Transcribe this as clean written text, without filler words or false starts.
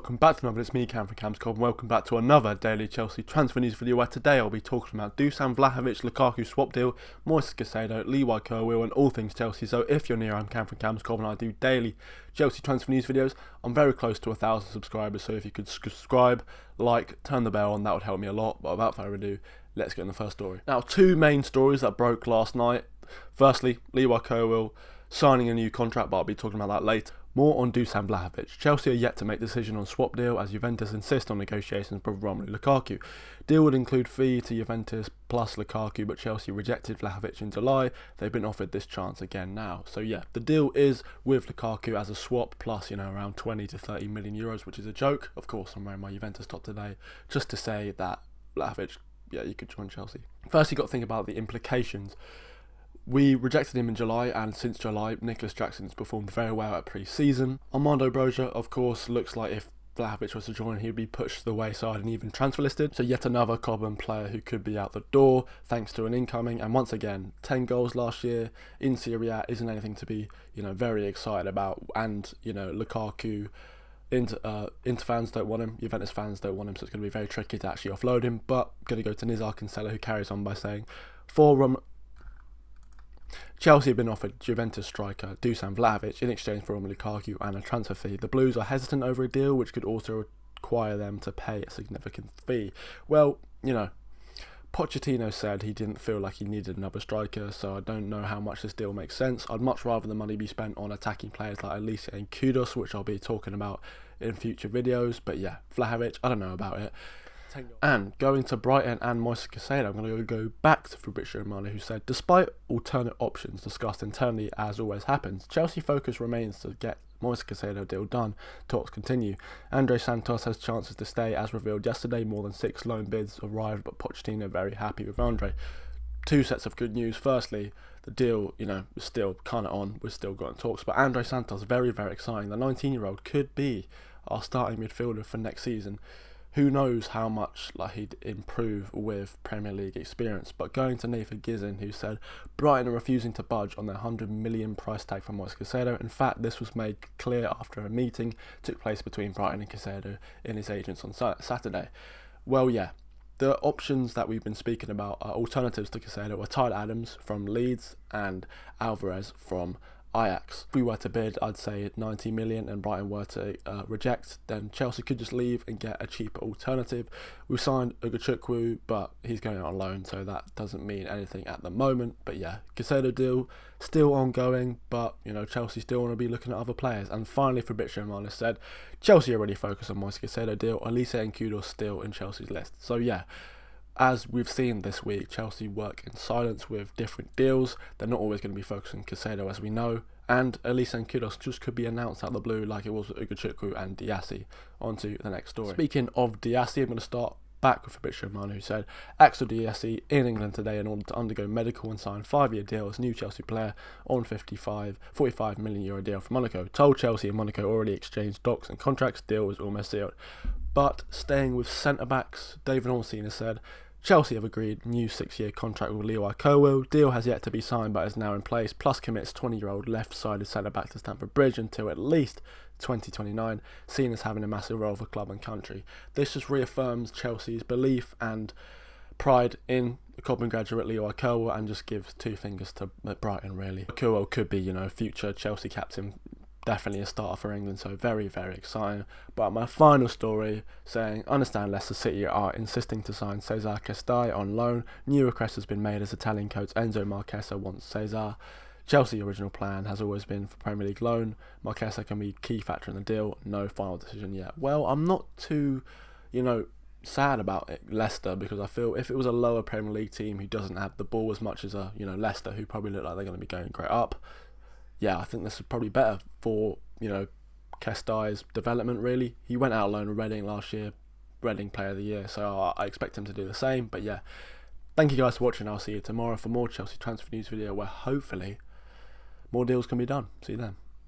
welcome back to another. It's me, Cam from Cam's Cobb, and welcome back to another daily Chelsea transfer news video where today I'll be talking about Dusan Vlahovic Lukaku swap deal, Moises Caicedo, Vlahovic Colwill, and all things Chelsea. So if you're new, I'm Cam from Cam's Cobb and I do daily Chelsea transfer news videos. I'm very close to 1,000 subscribers, so if you could subscribe, like, turn the bell on, that would help me a lot. But without further ado, let's get on the first story. Now, two main stories that broke last night. Firstly, Vlahovic Colwill signing a new contract, but I'll be talking about that later. More on Dusan Vlahovic. Chelsea are yet to make a decision on swap deal as Juventus insist on negotiations with Romelu Lukaku. Deal would include fee to Juventus plus Lukaku, but Chelsea rejected Vlahovic in July. They've been offered this chance again now. So yeah, the deal is with Lukaku as a swap plus, around 20 to 30 million euros, which is a joke. Of course, I'm wearing my Juventus top today just to say that Vlahovic, you could join Chelsea. First, you got to think about the implications. We rejected him in July, and since July, Nicholas Jackson has performed very well at pre-season. Armando Broja, of course, looks like if Vlahovic was to join, he'd be pushed to the wayside and even transfer listed. So yet another Cobham player who could be out the door thanks to an incoming. And once again, 10 goals last year in Serie A isn't anything to be, very excited about. And, Lukaku, Inter fans don't want him, Juventus fans don't want him, so it's going to be very tricky to actually offload him. But going to go to Nizar Kinsella, who carries on by saying, Chelsea have been offered Juventus striker Dusan Vlahovic in exchange for Romelu Lukaku and a transfer fee. The Blues are hesitant over a deal which could also require them to pay a significant fee. Well, Pochettino said he didn't feel like he needed another striker, so I don't know how much this deal makes sense. I'd much rather the money be spent on attacking players like Diasi and Kudos, which I'll be talking about in future videos. But yeah, Vlahovic, I don't know about it. And going to Brighton and Moises Caicedo, I'm going to go back to Fabrizio Romano, who said, despite alternate options discussed internally as always happens, Chelsea focus remains to get Moises Caicedo deal done. Talks continue. Andre Santos has chances to stay, as revealed yesterday. More than 6 loan bids arrived, but Pochettino very happy with Andre. Two sets of good news. Firstly, the deal, is still kind of on. We're still going talks, but Andre Santos, very, very exciting. The 19-year-old could be our starting midfielder for next season. Who knows how much he'd improve with Premier League experience. But going to Nathan Gizin, who said Brighton are refusing to budge on their 100 million price tag for Moises Caicedo. In fact, this was made clear after a meeting took place between Brighton and Caicedo and his agents on Saturday. Well, yeah, the options that we've been speaking about are alternatives to Caicedo are Tyler Adams from Leeds and Alvarez from Ajax. If we were to bid, I'd say 90 million and Brighton were to reject, then Chelsea could just leave and get a cheaper alternative. We signed Ugachukwu, but he's going out on loan, so that doesn't mean anything at the moment. But yeah, Caicedo deal still ongoing, but Chelsea still want to be looking at other players. And finally, Fabrizio Romano said Chelsea already focused on Moises Caicedo deal. Elise and Kudos still in Chelsea's list. So yeah, as we've seen this week, Chelsea work in silence with different deals. They're not always going to be focused on Caicedo, as we know. And Elise and Kudos just could be announced out of the blue like it was with Ugachukwu and Diasi. On to the next story. Speaking of Diasi, I'm going to start back with Fabrizio Romano, who said Axel Diasi in England today in order to undergo medical and sign a 5-year deal as new Chelsea player on €45 million deal from Monaco. Told Chelsea and Monaco already exchanged docs and contracts. Deal was almost sealed. But staying with centre-backs, David Ornstein has said Chelsea have agreed new 6-year contract with Vlahovic Colwill. Deal has yet to be signed but is now in place, plus commits 20-year-old left-sided centre-back to Stamford Bridge until at least 2029, seen as having a massive role for club and country. This just reaffirms Chelsea's belief and pride in the Cobham graduate Vlahovic Colwill and just gives 2 fingers to Brighton, really. Colwill could be, future Chelsea captain, definitely a starter for England, so very, very exciting. But my final story saying, understand Leicester City are insisting to sign Cesar Castell on loan. New request has been made as Italian coach Enzo Marchesa wants Cesar. Chelsea's original plan has always been for Premier League loan. Marchesa can be a key factor in the deal. No final decision yet. Well, I'm not too, sad about it, Leicester, because I feel if it was a lower Premier League team who doesn't have the ball as much as Leicester, who probably look like they're going to be going great up, yeah, I think this is probably better for, Castell's development, really. He went out alone with Reading last year, Reading Player of the Year, so I expect him to do the same. But yeah, thank you guys for watching. I'll see you tomorrow for more Chelsea transfer news video where hopefully more deals can be done. See you then.